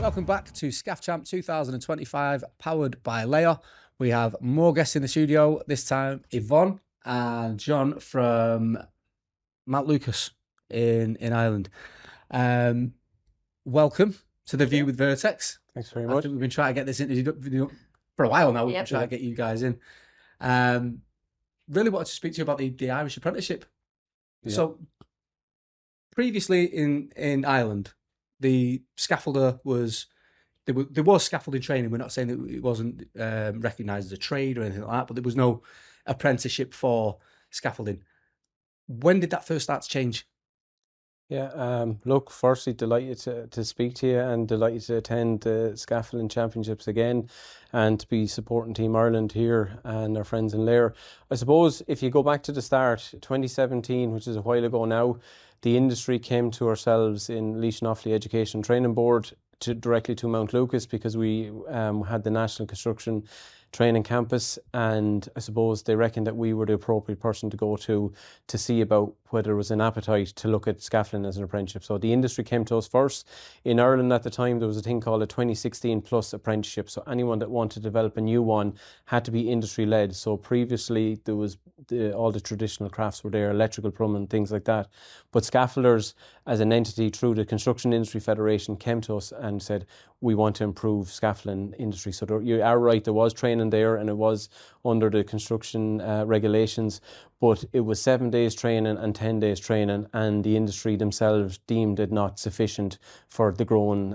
Welcome back to Scaffchamp 2025, powered by Layher. We have more guests in the studio, this time Yvonne and John from Mount Lucas in Ireland. Welcome to The View with Vertex. Thanks very much. We've been trying to get this interview for a while now. We've been trying to get you guys in. Really wanted to speak to you about the Irish Apprenticeship. Yeah. So, previously in Ireland, the scaffolder was, there was scaffolding training. We're not saying that it wasn't recognised as a trade or anything like that, but there was no apprenticeship for scaffolding. When did that first start to change? Yeah, look, firstly, delighted to speak to you and delighted to attend the Scaffolding Championships again and to be supporting Team Ireland here and our friends in Layher. I suppose if you go back to the start, 2017, which is a while ago now, the industry came to ourselves in Laois and Offaly Education Training Board directly to Mount Lucas because we had the National Construction Training Campus, and I suppose they reckoned that we were the appropriate person to go to see about whether there was an appetite to look at scaffolding as an apprenticeship. So the industry came to us first. In Ireland at the time, there was a thing called a 2016 plus apprenticeship. So anyone that wanted to develop a new one had to be industry led. So previously there was all the traditional crafts were there, electrical, plumbing, things like that. But scaffolders as an entity through the Construction Industry Federation came to us and said, we want to improve scaffolding industry. So you are right, there was training there and it was under the construction regulations, but it was 7 days training and 10 days training, and the industry themselves deemed it not sufficient for the growing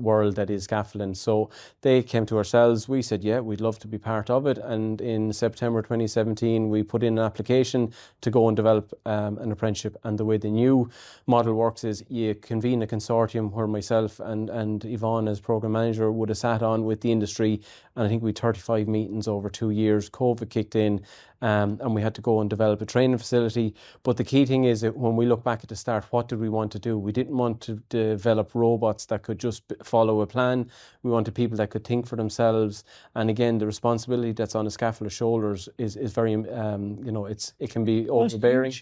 world that is scaffolding. So they came to ourselves, we said, yeah, we'd love to be part of it, and in September 2017 we put in an application to go and develop an apprenticeship. And the way the new model works is you convene a consortium where myself and Yvonne as program manager would have sat on with the industry, and I think we had 35 meetings over 2 years. COVID kicked in, and we had to go and develop a training facility. But the key thing is that when we look back at the start, what did we want to do? We didn't want to develop robots that could just follow a plan. We wanted people that could think for themselves. And again, the responsibility that's on a scaffolder's shoulders is very, it can be overbearing,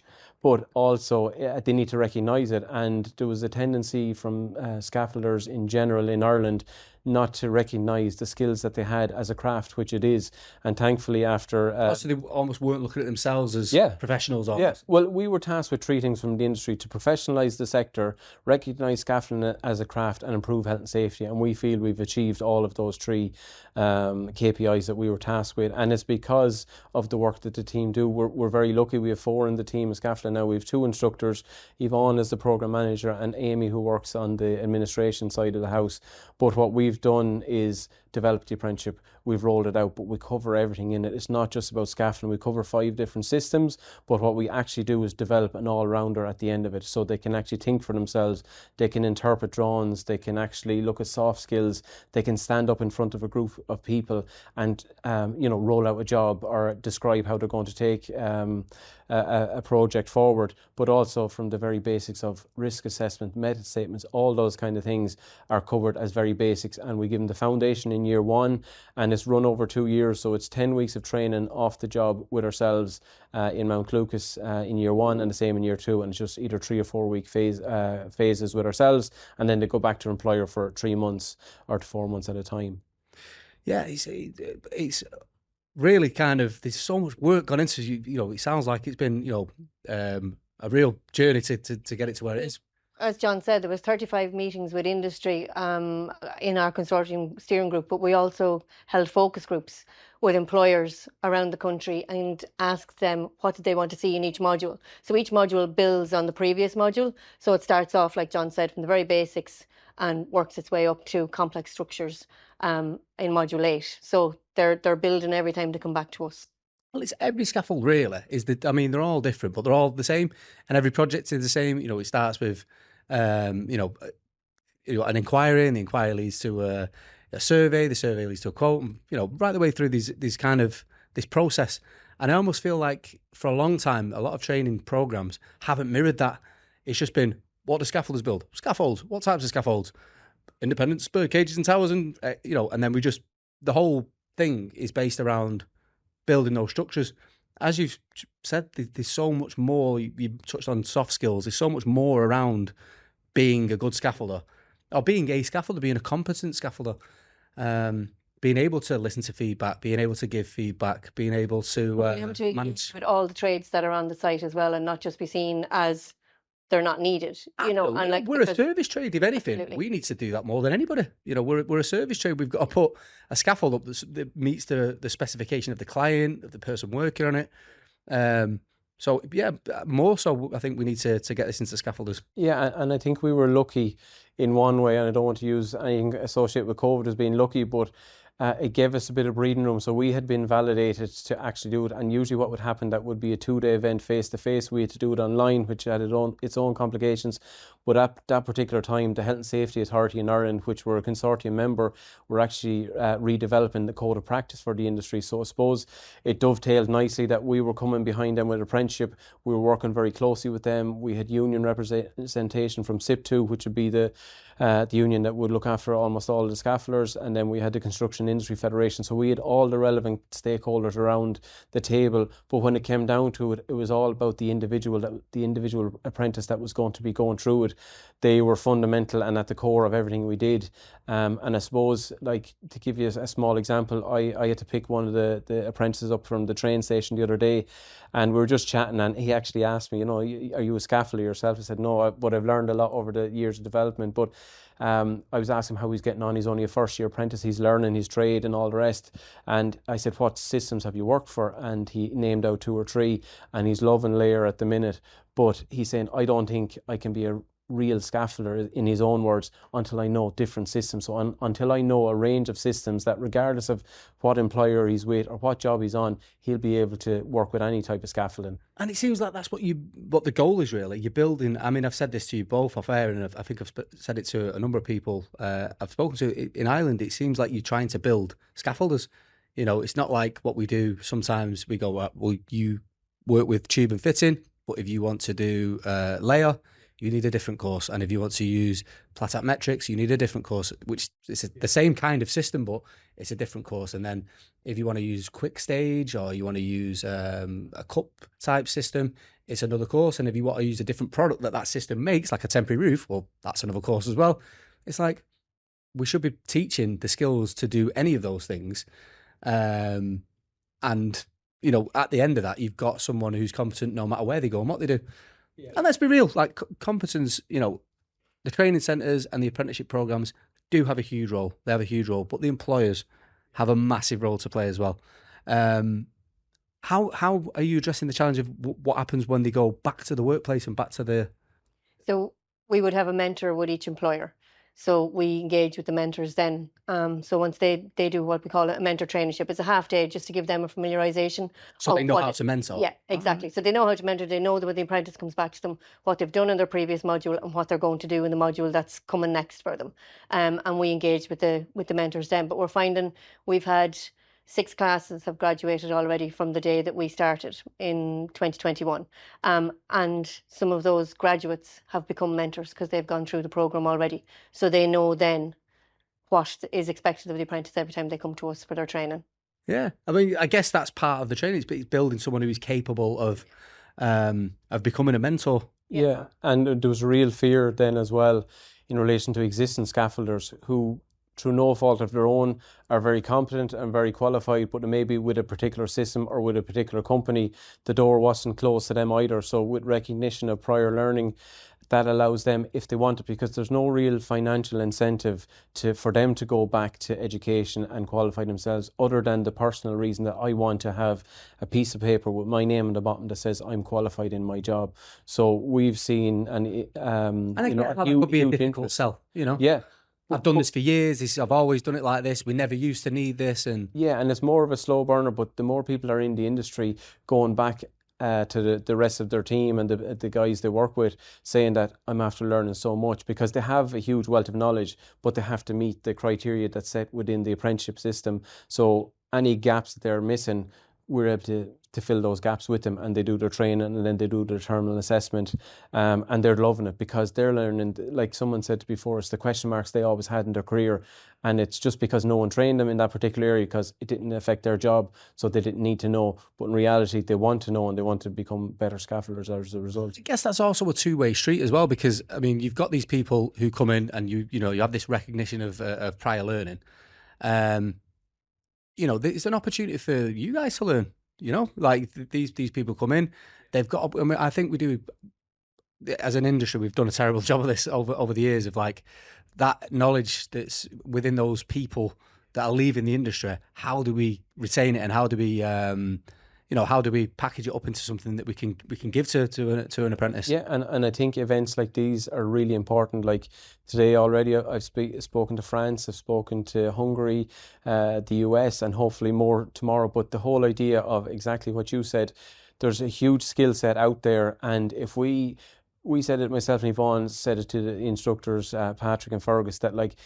but also they need to recognise it. And there was a tendency from scaffolders in general in Ireland not to recognise the skills that they had as a craft, which it is. And thankfully after... so they almost weren't looking at themselves as professionals almost. Yeah, well, we were tasked with 3 things from the industry: to professionalise the sector, recognise scaffolding as a craft, and improve health and safety. And we feel we've achieved all of those 3 KPIs that we were tasked with. And it's because of the work that the team do. We're very lucky. We have 4 in the team of scaffolding now. We have 2 instructors, Yvonne is the programme manager and Amy who works on the administration side of the house. But what we've done is develop the apprenticeship. We've rolled it out, but we cover everything in it. It's not just about scaffolding. We cover 5 different systems, but what we actually do is develop an all-rounder at the end of it, so they can actually think for themselves. They can interpret drawings. They can actually look at soft skills. They can stand up in front of a group of people and roll out a job or describe how they're going to take a project forward. But also from the very basics of risk assessment, method statements, all those kind of things are covered as very basics, and we give them the foundation in year 1, and it's run over 2 years. So it's 10 weeks of training off the job with ourselves in Mount Lucas in year 1, and the same in year 2, and it's just either 3 or 4 week phases with ourselves, and then they go back to their employer for 3 months or 4 months at a time. Yeah, it's really kind of, there's so much work gone into it sounds like it's been a real journey to get it to where it is. As John said, there was 35 meetings with industry in our consortium steering group, but we also held focus groups with employers around the country and asked them what did they want to see in each module. So each module builds on the previous module. So it starts off, like John said, from the very basics and works its way up to complex structures in module 8. So they're building every time they come back to us. Well, it's every scaffold really. They're all different, but they're all the same, and every project is the same. It starts with an inquiry, and the inquiry leads to a survey. The survey leads to a quote. And, right the way through this process. And I almost feel like for a long time, a lot of training programs haven't mirrored that. It's just been, what do scaffolders build? Scaffolds. What types of scaffolds? Independent spur cages and towers, and and then the whole thing is based around building those structures. As you've said, there's so much more. You touched on soft skills. There's so much more around being a good scaffolder or being a scaffolder, being a competent scaffolder, being able to listen to feedback, being able to give feedback, being able to Being able to manage. with all the trades that are on the site as well, and not just be seen as they're not needed, you know, and like, We're a service trade, if anything. Absolutely. We need to do that more than anybody. You know, we're a service trade. We've got to put a scaffold up that meets the specification of the client, of the person working on it. So yeah, more so, I think we need to get this into scaffolders. Yeah, and I think we were lucky in one way, and I don't want to use anything associated with COVID as being lucky, but it gave us a bit of breathing room. So we had been validated to actually do it. And usually what would happen, that would be a 2-day event face to face. We had to do it online, which had its own complications. But at that particular time, the Health and Safety Authority in Ireland, which were a consortium member, were actually redeveloping the code of practice for the industry. So I suppose it dovetailed nicely that we were coming behind them with apprenticeship. We were working very closely with them. We had union representation from SIP2, which would be the union that would look after almost all of the scaffolders, and then we had the Construction Industry Federation. So we had all the relevant stakeholders around the table. But when it came down to it, it was all about the individual apprentice that was going to be going through it. They were fundamental and at the core of everything we did. And I suppose, like, to give you a small example, I had to pick one of the apprentices up from the train station the other day, and we were just chatting, and he actually asked me, you know, are you a scaffolder yourself? I said, no, but I've learned a lot over the years of development. But I was asking him how he's getting on. He's only a first year apprentice. He's learning his trade and all the rest. And I said, what systems have you worked for? And he named out 2 or 3, and he's loving Layher at the minute. But he's saying, I don't think I can be a real scaffolder, in his own words, until I know different systems. So until I know a range of systems that, regardless of what employer he's with or what job he's on, he'll be able to work with any type of scaffolding. And it seems like that's what the goal is, really. You're building. I mean, I've said this to you both off air, and I think I've said it to a number of people I've spoken to in Ireland. It seems like you're trying to build scaffolders. You know, it's not like what we do. Sometimes we go, well, you work with tube and fitting, but if you want to do layer, you need a different course. And if you want to use Platat metrics, you need a different course, which is the same kind of system, but it's a different course. And then if you want to use quick stage, or you want to use a cup type system, it's another course. And if you want to use a different product that system makes, like a temporary roof, well, that's another course as well. It's like, we should be teaching the skills to do any of those things. And, you know, at the end of that, you've got someone who's competent no matter where they go and what they do. Yeah. And let's be real, like, competence, you know, the training centres and the apprenticeship programmes do have a huge role. They have a huge role, but the employers have a massive role to play as well. How are you addressing the challenge of what happens when they go back to the workplace and back to the... So we would have a mentor with each employer. So we engage with the mentors then. So once they do what we call a mentor traineeship, it's a half day just to give them a familiarisation. So they know how to mentor. Yeah, exactly. So they know how to mentor. They know that when the apprentice comes back to them, what they've done in their previous module and what they're going to do in the module that's coming next for them. And we engage with the mentors then. But we're finding we've had 6 classes have graduated already from the day that we started in 2021. And some of those graduates have become mentors because they've gone through the programme already. So they know then what is expected of the apprentice every time they come to us for their training. Yeah. I mean, I guess that's part of the training. It's building someone who is capable of becoming a mentor. Yeah. And there was a real fear then as well in relation to existing scaffolders who, through no fault of their own, are very competent and very qualified, but maybe with a particular system or with a particular company, the door wasn't closed to them either. So with recognition of prior learning, that allows them, if they want it, because there's no real financial incentive for them to go back to education and qualify themselves, other than the personal reason that I want to have a piece of paper with my name on the bottom that says I'm qualified in my job. So we've seen that would be a difficult sell, you know. Yeah. I've done this for years. I've always done it like this. We never used to need this, and it's more of a slow burner. But the more people are in the industry going back to the rest of their team and the guys they work with, saying that I'm after learning so much, because they have a huge wealth of knowledge, but they have to meet the criteria that's set within the apprenticeship system. So any gaps that they're missing, we're able to fill those gaps with them, and they do their training and then they do their terminal assessment, and they're loving it because they're learning, like someone said before, it's the question marks they always had in their career, and it's just because no one trained them in that particular area because it didn't affect their job, so they didn't need to know. But in reality, they want to know and they want to become better scaffolders as a result. I guess that's also a two-way street as well, because I mean, you've got these people who come in and you have this recognition of prior learning. It's an opportunity for you guys to learn. Like these people come in, they've got. I mean, I think we do, as an industry, we've done a terrible job of this over the years, of like that knowledge that's within those people that are leaving the industry. How do we retain it, and how do we how do we package it up into something that we can give to an apprentice? Yeah, and I think events like these are really important. Like today already, I've spoken to France, I've spoken to Hungary, the US, and hopefully more tomorrow. But the whole idea of exactly what you said, there's a huge skill set out there, and if we said it, myself and Yvonne said it to the instructors, Patrick and Fergus, that like,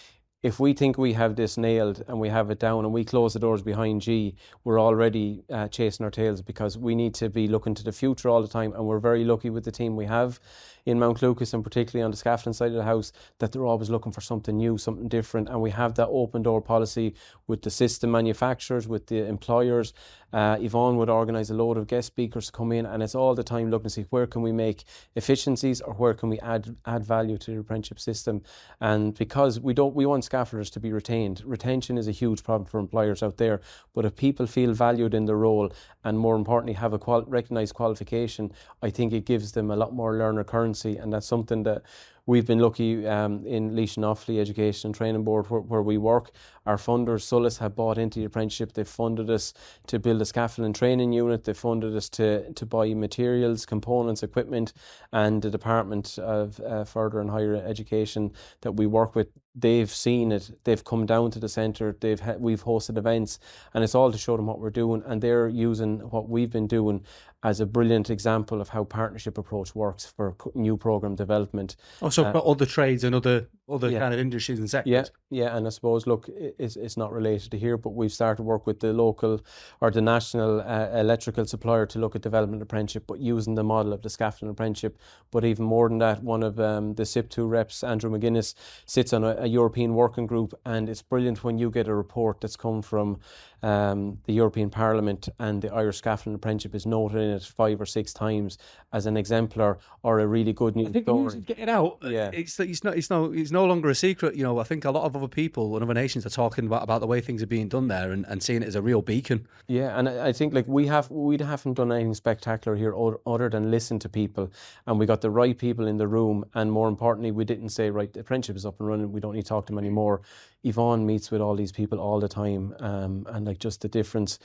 if we think we have this nailed and we have it down and we close the doors behind G, we're already chasing our tails, because we need to be looking to the future all the time. And we're very lucky with the team we have in Mount Lucas, and particularly on the scaffolding side of the house, that they're always looking for something new, something different. And we have that open door policy with the system manufacturers, with the employers. Yvonne would organise a load of guest speakers to come in, and it's all the time looking to see where can we make efficiencies or where can we add value to the apprenticeship system. And because we want scaffolders to be retained. Retention is a huge problem for employers out there, but if people feel valued in their role, and more importantly have a recognised qualification, I think it gives them a lot more learner currency. And that's something that we've been lucky in Laois and Offaly Education and Training Board, where we work. Our funders, Sulis, have bought into the apprenticeship. They've funded us to build a scaffolding training unit. They've funded us to buy materials, components, equipment, and the Department of Further and Higher Education that we work with, they've seen it. They've come down to the centre. We've hosted events, and it's all to show them what we're doing, and they're using what we've been doing as a brilliant example of how partnership approach works for new programme development. Also, for other trades and other kind of industries and sectors. Yeah, and I suppose, look, it's not related to here, but we've started work with the local or the national electrical supplier to look at development apprenticeship, but using the model of the scaffolding apprenticeship. But even more than that, one of the SIP2 reps, Andrew McGuinness, sits on a European working group, and it's brilliant when you get a report that's come from the European Parliament and the Irish Scaffolding Apprenticeship is noted in it 5 or 6 times as an exemplar or a really good news story. I think the getting out. Yeah, it's no longer a secret. I think a lot of other people and other nations are talking about the way things are being done there, and seeing it as a real beacon. Yeah, and I think like we haven't done anything spectacular here other than listen to people, and we got the right people in the room, and more importantly, we didn't say, right, the apprenticeship is up and running, we don't need to talk to them anymore. Yvonne meets with all these people all the time, and like just the difference,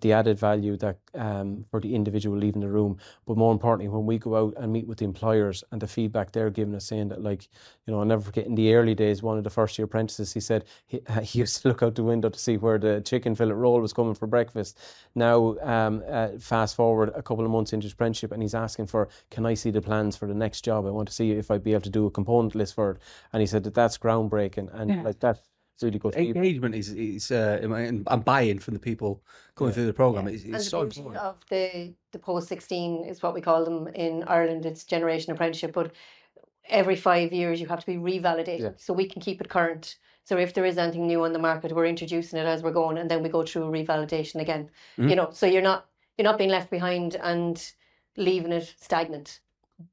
the added value that for the individual leaving the room. But more importantly, when we go out and meet with the employers and the feedback they're giving us, saying that, like, I'll never forget in the early days, one of the first year apprentices, he said he used to look out the window to see where the chicken fillet roll was coming for breakfast. Now, fast forward a couple of months into his apprenticeship, and he's asking for, can I see the plans for the next job? I want to see if I'd be able to do a component list for it. And he said that's groundbreaking, and like that. Really good engagement is and buy-in from the people going through the programme. Yeah. It's so important. Of the post-16 is what we call them in Ireland. It's generation apprenticeship, but every 5 years you have to be revalidated, so we can keep it current. So if there is anything new on the market, we're introducing it as we're going, and then we go through revalidation again. So you're not being left behind and leaving it stagnant.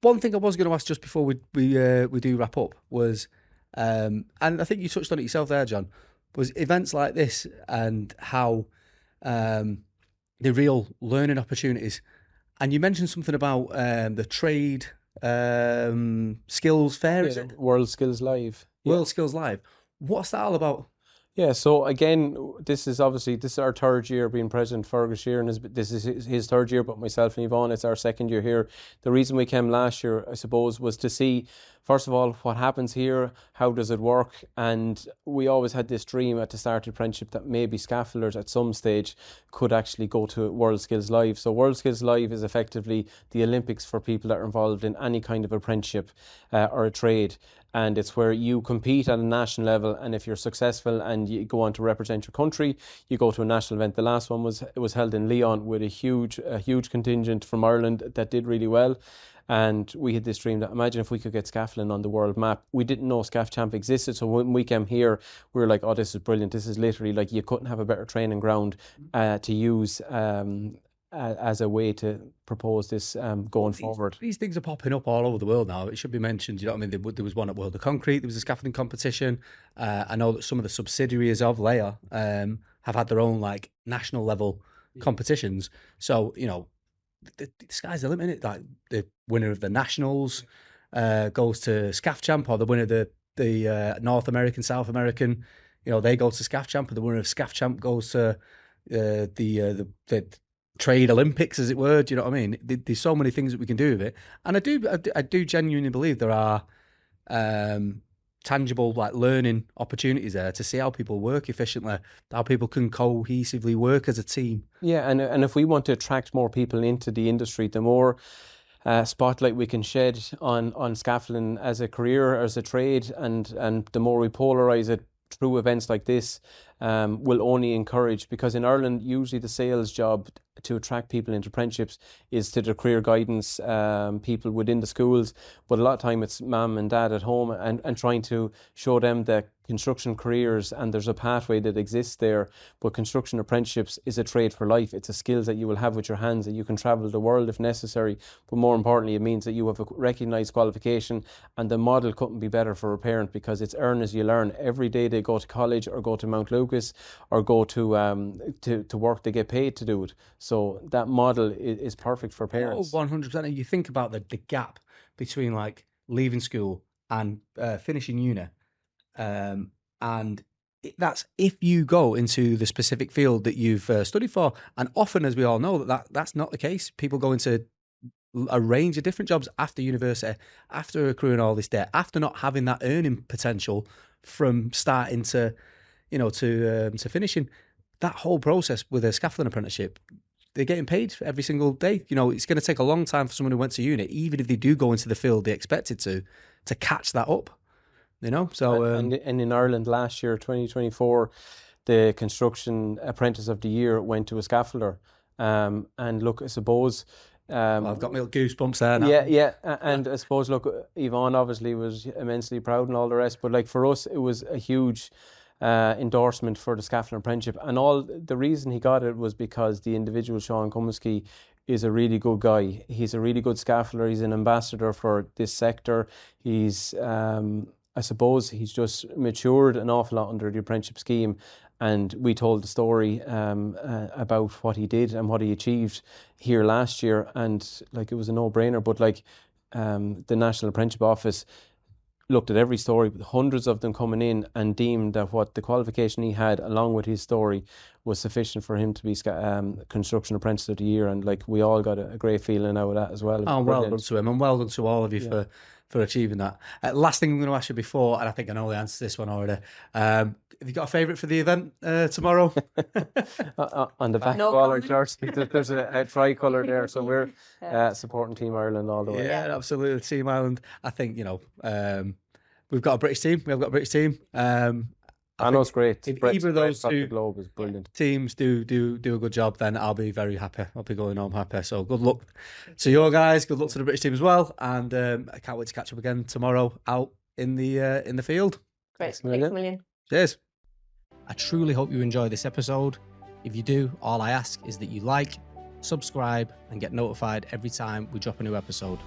One thing I was going to ask just before we do wrap up was, and I think you touched on it yourself there, John, was events like this and how the real learning opportunities. And you mentioned something about the trade skills fair, is it? World Skills Live. World Skills Live. What's that all about? Yeah, so again, this is our 3rd year being president. Fergus here, and this is his 3rd year, but myself and Yvonne, it's our 2nd year here. The reason we came last year, I suppose, was to see first of all, what happens here, how does it work? And we always had this dream at the start of apprenticeship that maybe scaffolders at some stage could actually go to World Skills Live. So World Skills Live is effectively the Olympics for people that are involved in any kind of apprenticeship or a trade. And it's where you compete at a national level, and if you're successful and you go on to represent your country, you go to a national event. The last one was held in Lyon with a huge contingent from Ireland that did really well. And we had this dream that, imagine if we could get scaffolding on the world map. We didn't know Scaffchamp existed, so when we came here, we were like, oh, this is brilliant. This is literally like, you couldn't have a better training ground to use as a way to propose this going forward. These things are popping up all over the world now. It should be mentioned, you know what I mean? There was one at World of Concrete, there was a scaffolding competition. I know that some of the subsidiaries of Layher have had their own like national level competitions. So, you know, the sky's the limit, innit? Like the winner of the nationals goes to Scaffchamp, or the winner of the North American, South American, you know, they go to Scaffchamp, and the winner of Scaffchamp goes to the Trade Olympics, as it were. Do you know what I mean? There's so many things that we can do with it, and I do genuinely believe there are tangible like learning opportunities there to see how people work efficiently, how people can cohesively work as a team. Yeah, and if we want to attract more people into the industry, the more spotlight we can shed on scaffolding as a career, as a trade, and the more we polarize it through events like this, will only encourage, because in Ireland usually the sales job to attract people into apprenticeships is to the career guidance people within the schools, but a lot of time it's mum and dad at home and trying to show them that construction careers and there's a pathway that exists there. But construction apprenticeships is a trade for life. It's a skill that you will have with your hands, that you can travel the world if necessary, but more importantly it means that you have a recognised qualification, and the model couldn't be better for a parent, because it's earn as you learn. Every day they go to college or go to Mount Lucas or go to work, they get paid to do it. So that model is perfect for parents. Oh, 100%. And you think about the gap between like leaving school and finishing uni, and that's if you go into the specific field that you've studied for. And often, as we all know, that's not the case. People go into a range of different jobs after university, after accruing all this debt, after not having that earning potential from starting to, you know, to finishing. That whole process with a scaffolding apprenticeship, they're getting paid every single day. You know, it's going to take a long time for someone who went to uni, even if they do go into the field they expected to catch that up. You know, so and in Ireland last year, 2024, the construction apprentice of the year went to a scaffolder. And look, I suppose. Well, I've got my goosebumps there now. Yeah, and I suppose, look, Yvonne obviously was immensely proud and all the rest, but like for us, it was a huge endorsement for the scaffolding apprenticeship, and all the reason he got it was because the individual, Sean Cumiskey, is a really good guy. He's a really good scaffolder. He's an ambassador for this sector. He's I suppose he's just matured an awful lot under the apprenticeship scheme, and we told the story about what he did and what he achieved here last year, and like it was a no-brainer. But like the National Apprenticeship Office looked at every story, hundreds of them coming in, and deemed that what the qualification he had along with his story was sufficient for him to be construction apprentice of the year. And like we all got a great feeling out of that as well. Oh, well done to him, and well done to all of you for achieving that. Last thing I'm going to ask you before, and I think I know the answer to this one already. Have you got a favourite for the event tomorrow? On the back of all our shirts, there's a tricolour there, so we're supporting Team Ireland all the way. Yeah, absolutely, Team Ireland. I think, you know, we've got a British team. We have got a British team. I know it's great. If either of those two globe is brilliant. Teams do a good job, then I'll be very happy. I'll be going home happy. So good luck to your guys. Good luck to the British team as well. And I can't wait to catch up again tomorrow out in the field. Great. Thanks a million. Cheers. I truly hope you enjoyed this episode. If you do, all I ask is that you like, subscribe, and get notified every time we drop a new episode.